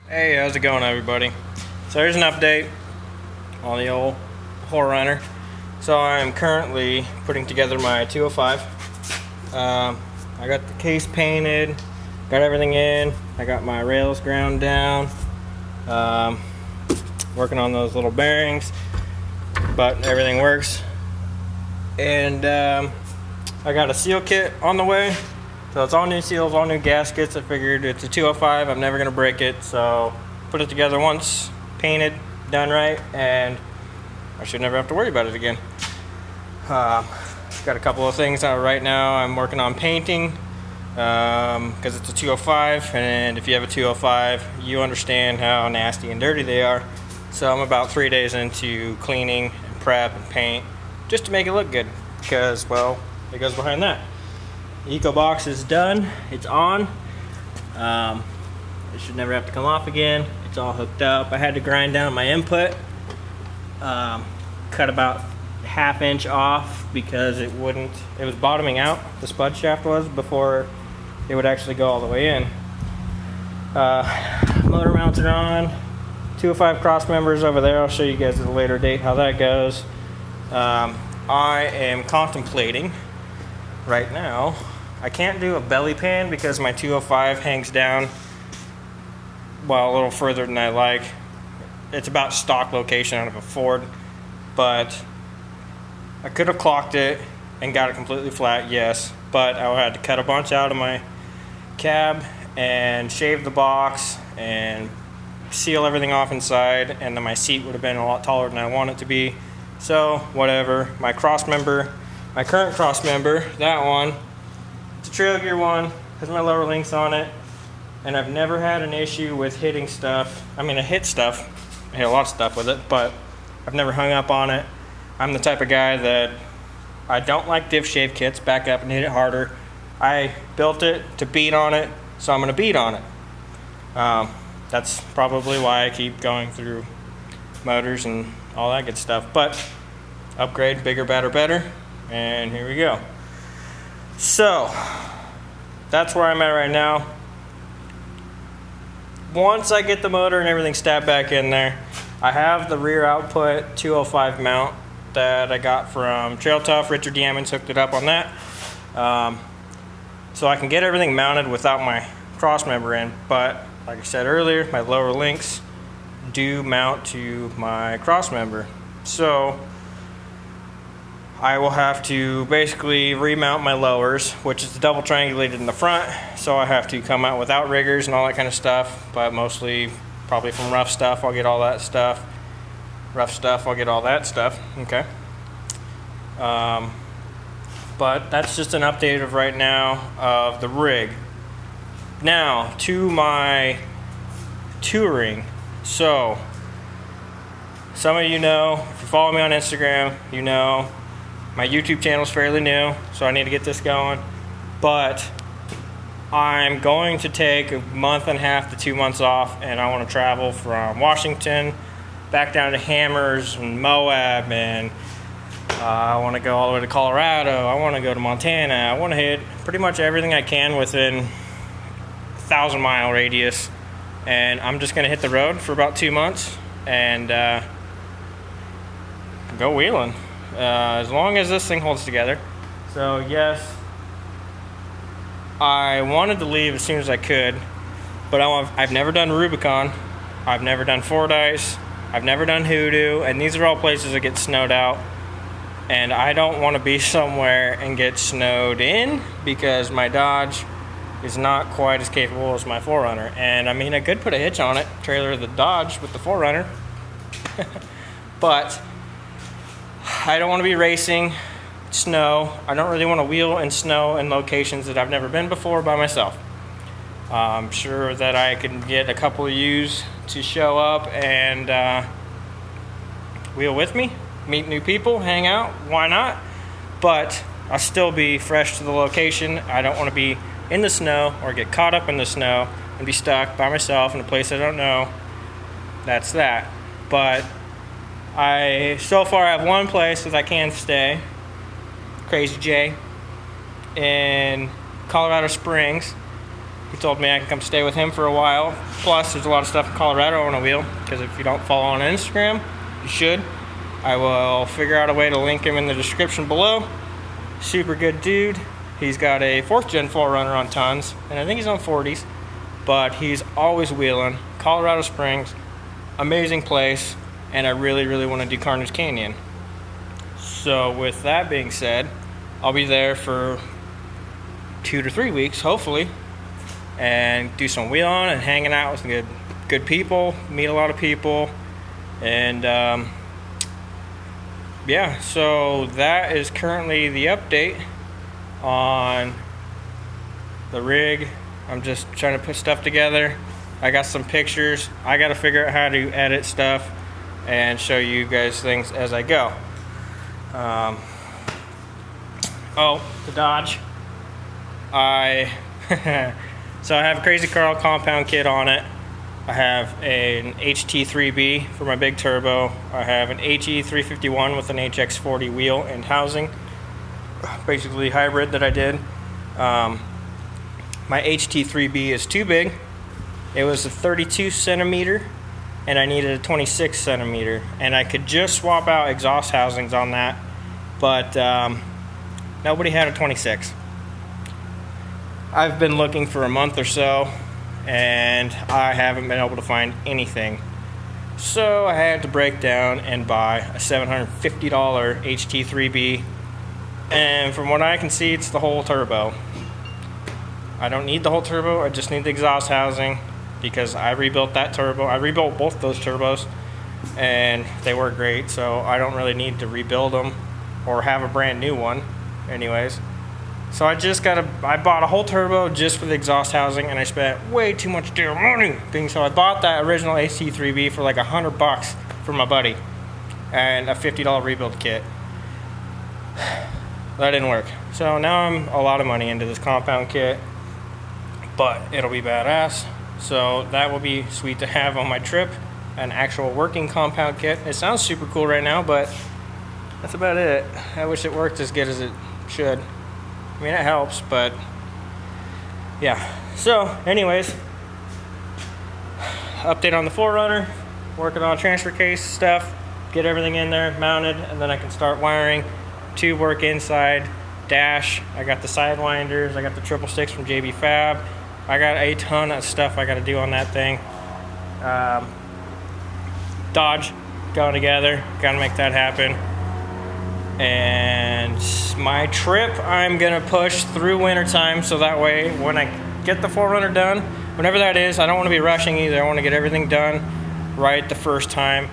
Hey, how's it going, everybody? So here's an update on the old 4runner. So I'm currently putting together my 205. I got the case painted, got everything in. I got my rails ground down. Working on those little bearings, but everything works. And I got a seal kit on the way. So it's all new seals, all new gaskets. I figured it's a 205, I'm never gonna break it, so put it together once, painted, done right, and I should never have to worry about it again. Got a couple of things out right now. I'm working on painting because it's a 205, and if you have a 205, you understand how nasty and dirty they are. So I'm about 3 days into cleaning and prep and paint just to make it look good, because, well, it goes behind that. Eco box is done, it's on. It should never have to come off again. It's all hooked up. I had to grind down my input, cut about ½ inch off because it was bottoming out, the spud shaft was, before it would actually go all the way in. Motor mounts are on, 205 cross members over there. I'll show you guys at a later date how that goes. I am contemplating right now. I can't do a belly pan because my 205 hangs down, well, a little further than I like. It's about stock location out of a Ford, but I could have clocked it and got it completely flat, yes, but I had to cut a bunch out of my cab and shave the box and seal everything off inside, and then my seat would have been a lot taller than I want it to be. So whatever. My cross member, my current cross member, that one, it's a trail gear one, has my lower links on it, and I've never had an issue with hitting stuff. I mean, I hit stuff, I hit a lot of stuff with it, but I've never hung up on it. I'm the type of guy that I don't like diff shave kits, back up and hit it harder. I built it to beat on it, so I'm gonna beat on it. That's probably why I keep going through motors and all that good stuff, but upgrade, bigger, better, and here we go. So that's where I'm at right now. Once I get the motor and everything stabbed back in there, I have the rear output 205 mount that I got from Trail Tough. Richard Diamond's hooked it up on that, so I can get everything mounted without my cross member in. But like I said earlier, my lower links do mount to my cross member, so I will have to basically remount my lowers, which is double triangulated in the front, so I have to come out without riggers and all that kind of stuff, but mostly probably from rough stuff I'll get all that stuff. Rough stuff I'll get all that stuff, okay. But that's just an update of right now of the rig. Now to my touring. So some of you know, if you follow me on Instagram, you know my YouTube channel is fairly new, so I need to get this going. But I'm going to take a month and a half to 2 months off, and I want to travel from Washington back down to Hammers and Moab, and I want to go all the way to Colorado. I want to go to Montana. I want to hit pretty much everything I can within 1,000-mile radius, and I'm just going to hit the road for about 2 months and go wheeling. As long as this thing holds together. So yes, I wanted to leave as soon as I could, but I've never done Rubicon, I've never done Fordyce, I've never done Hoodoo, and these are all places that get snowed out, and I don't want to be somewhere and get snowed in because my Dodge is not quite as capable as my 4runner. And I mean, I could put a hitch on it, trailer the Dodge with the 4runner, but I don't want to be racing snow. I don't really want to wheel in snow in locations that I've never been before by myself. I'm sure that I can get a couple of yous to show up and wheel with me, meet new people, hang out, why not? But I'll still be fresh to the location. I don't want to be in the snow or get caught up in the snow and be stuck by myself in a place I don't know. That's that. But I so far have one place that I can stay, Crazy J, in Colorado Springs. He told me I can come stay with him for a while. Plus, there's a lot of stuff in Colorado I want to wheel, because if you don't follow on Instagram, you should. I will figure out a way to link him in the description below. Super good dude. He's got a 4th gen 4runner on tons, and I think he's on 40s, but he's always wheeling. Colorado Springs, amazing place, and I really, really want to do Carnage Canyon. So with that being said, I'll be there for 2 to 3 weeks, hopefully, and do some wheeling and hanging out with good people, meet a lot of people, and yeah, so that is currently the update on the rig. I'm just trying to put stuff together. I got some pictures. I got to figure out how to edit stuff and show you guys things as I go. Oh, the Dodge. So I have a Crazy Carl compound kit on it. I have an HT3B for my big turbo. I have an HE351 with an HX40 wheel and housing. Basically hybrid that I did. My HT3B is too big. It was a 32 centimeter and I needed a 26 centimeter, and I could just swap out exhaust housings on that, but nobody had a 26. I've been looking for a month or so and I haven't been able to find anything. So I had to break down and buy a $750 HT3B, and from what I can see, it's the whole turbo. I don't need the whole turbo, I just need the exhaust housing, because I rebuilt that turbo. I rebuilt both those turbos and they work great, so I don't really need to rebuild them or have a brand new one anyways. So I bought a whole turbo just for the exhaust housing, and I spent way too much damn money. So I bought that original HT3B for like $100 for my buddy and a $50 rebuild kit. That didn't work. So now I'm a lot of money into this compound kit, but it'll be badass. So that will be sweet to have on my trip, an actual working compound kit. It sounds super cool right now, but that's about it. I wish it worked as good as it should. I mean, it helps, but yeah. So anyways, update on the 4runner, working on transfer case stuff, get everything in there mounted, and then I can start wiring to work inside dash. I got the sidewinders, I got the triple sticks from JB Fab. I got a ton of stuff I got to do on that thing. Dodge going together, got to make that happen. And my trip, I'm gonna push through winter time, so that way when I get the 4runner done, whenever that is, I don't want to be rushing either. I want to get everything done right the first time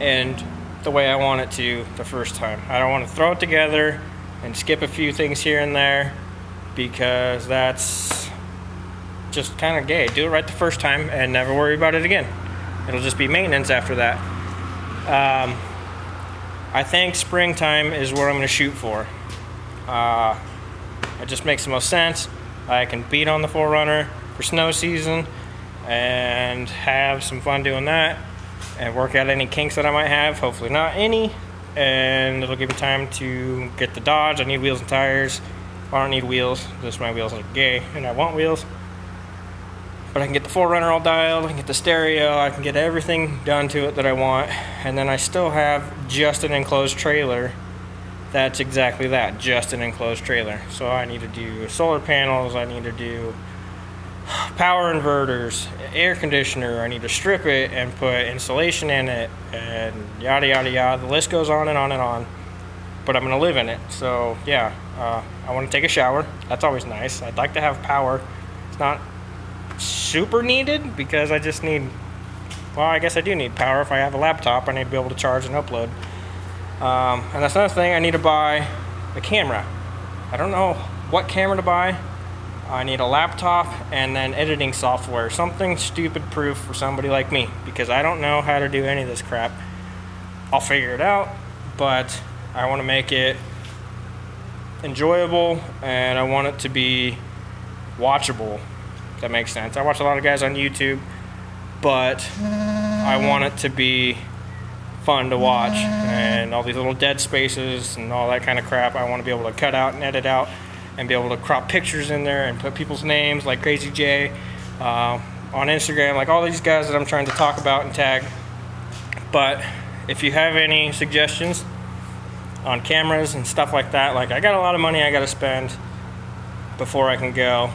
and the way I want it to the first time. I don't want to throw it together and skip a few things here and there, because that's just kind of gay. Do it right the first time and never worry about it again. It'll just be maintenance after that. I think springtime is what I'm going to shoot for. It just makes the most sense. I can beat on the 4runner for snow season and have some fun doing that and work out any kinks that I might have, hopefully not any, and it'll give me time to get the Dodge. I need wheels and tires. I don't need wheels, just my wheels are gay and I want wheels. But I can get the 4runner all dialed, I can get the stereo, I can get everything done to it that I want, and then I still have just an enclosed trailer. That's exactly that, just an enclosed trailer. So I need to do solar panels, I need to do power inverters, air conditioner, I need to strip it and put insulation in it, and yada yada yada. The list goes on and on and on. But I'm gonna live in it, so yeah. I want to take a shower, that's always nice. I'd like to have power. It's not super needed, because I just need, well, I guess I do need power. If I have a laptop, I need to be able to charge and upload. And that's another thing, I need to buy a camera. I don't know what camera to buy. I need a laptop and then editing software, something stupid proof for somebody like me, because I don't know how to do any of this crap. I'll figure it out, but I want to make it enjoyable and I want it to be watchable. That makes sense. I watch a lot of guys on YouTube, but I want it to be fun to watch, and all these little dead spaces and all that kind of crap I want to be able to cut out and edit out and be able to crop pictures in there and put people's names like Crazy J on Instagram, like all these guys that I'm trying to talk about and tag. But if you have any suggestions on cameras and stuff like that, like I got a lot of money I got to spend before I can go.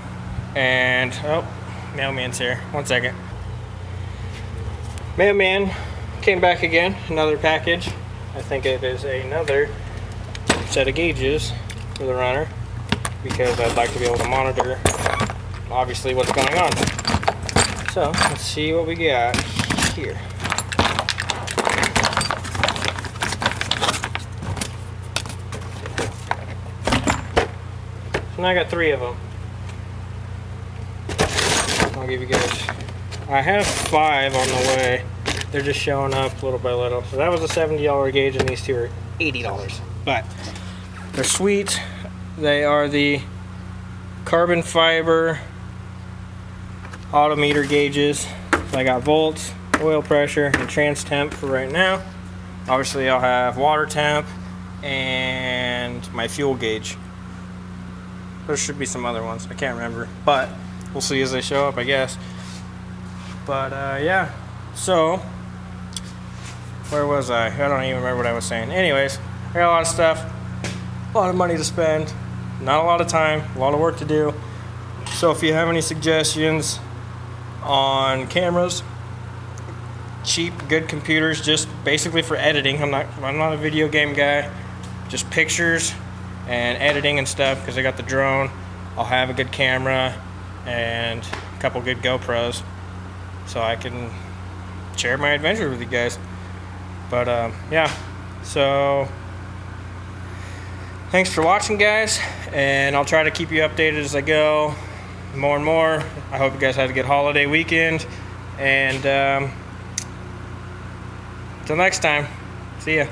And oh, mailman's here. 1 second. Mailman came back again, another package. I think it is another set of gauges for the runner, because I'd like to be able to monitor obviously what's going on. So let's see what we got here. So now I got 3 of them. I'll give you guys, I have 5 on the way. They're just showing up little by little. So that was a $70 gauge and these 2 are $80. But they're sweet. They are the carbon fiber autometer gauges. So I got volts, oil pressure, and trans temp for right now. Obviously I'll have water temp and my fuel gauge. There should be some other ones, I can't remember, but we'll see as they show up, I guess. But yeah, so where was I? I don't even remember what I was saying. Anyways, I got a lot of stuff, a lot of money to spend, not a lot of time, a lot of work to do. So if you have any suggestions on cameras, cheap, good computers, just basically for editing. I'm not a video game guy, just pictures and editing and stuff, because I got the drone. I'll have a good camera and a couple good GoPros so I can share my adventure with you guys. But yeah, so thanks for watching, guys, and I'll try to keep you updated as I go more and more. I hope you guys had a good holiday weekend, and until next time, see ya.